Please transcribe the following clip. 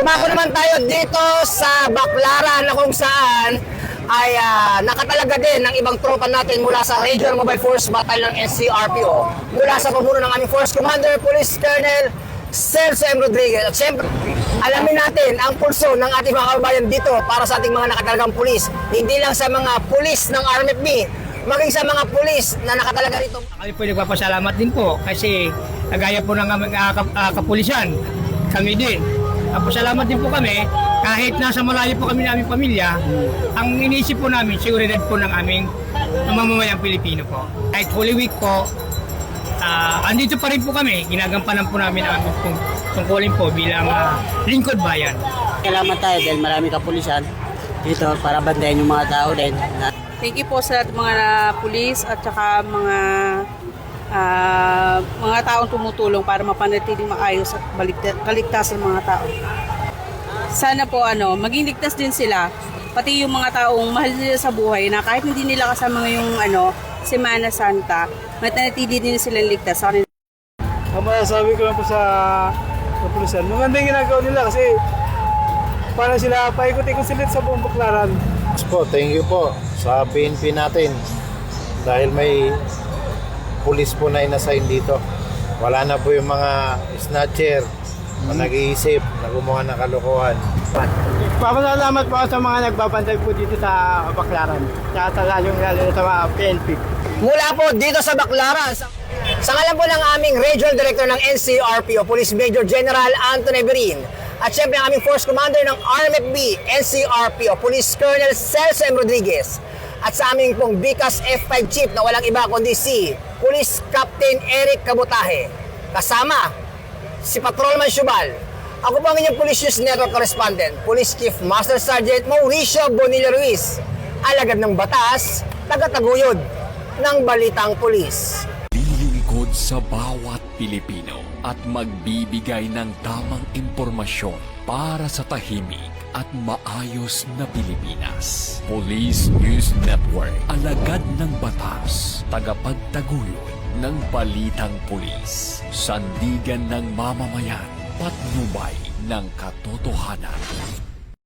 Dumako naman tayo dito sa Baclaran na kung saan ay nakatalaga din ng ibang tropa natin mula sa Regional Mobile Force Battalion ng NCRPO, mula sa pamuno ng aming Force Commander, Police Colonel Celso M. Rodriguez. At syempre, alamin natin ang pulso ng ating mga kababayan dito para sa ating mga nakatalagang pulis. Hindi lang sa mga pulis ng RMFB, maging sa mga pulis na nakatalaga rito. Kami po nagpapasalamat din po kasi nagaya po ng kapulisan, kami din. Pasalamat din po kami kahit nasa malayo po kami ng aming pamilya, ang iniisip po namin, seguridad po ng aming mamamayang Pilipino po. Kahit Holy Week po, andito pa rin po kami, ginagampanan po namin ang aming tungkulin po bilang lingkod bayan. Salamat tayo dahil maraming kapulisan dito para bandayan yung mga tao din. Thank you po sa mga pulis at saka mga taong tumutulong para mapanatiling maayos at kaligtasan ng mga tao. Sana po maging ligtas din sila, pati yung mga taong mahal nila sa buhay na kahit hindi nila kasama ngayong Semana Santa, matanatili din silang ligtas. Ang masasabi ko lang po sa kapulisan, magandang ginagawa nila kasi para sila paikot-ikot sila sa buong Baclaran. Po, thank you po sa PNP natin dahil may pulis po na inassign dito. Wala na po yung mga snatcher na nag-iisip na gumawa ng kalokohan. Papasalamat po sa mga nagbabantay po dito sa Baclaran. Kaya lalo sa mga PNP. Mula po dito sa Baclaran, sa ngalan po ng aming Regional Director ng NCRPO, Police Major General Anthony Berin, at syempre ang aming Force Commander ng RMFB, NCRPO, Police Colonel Celso M. Rodriguez, at sa aming pong BICAS F5 Chief na walang iba kundi si Police Captain Eric Cabutahe. Kasama si Patrolman Shubal. Ako po ang inyong Police News Network Correspondent, Police Chief Master Sergeant Mauricio Bonilla Ruiz, alagad ng batas, tagataguyod ng Balitang Pulis. Lilingkod sa bawat Pilipino at magbibigay ng tamang impormasyon para sa tahimik at maayos na Pilipinas. Police News Network, alagad ng batas, tagapagtaguyod ng Balitang Pulis, sandigan ng mamamayan, patnubay ng katotohanan.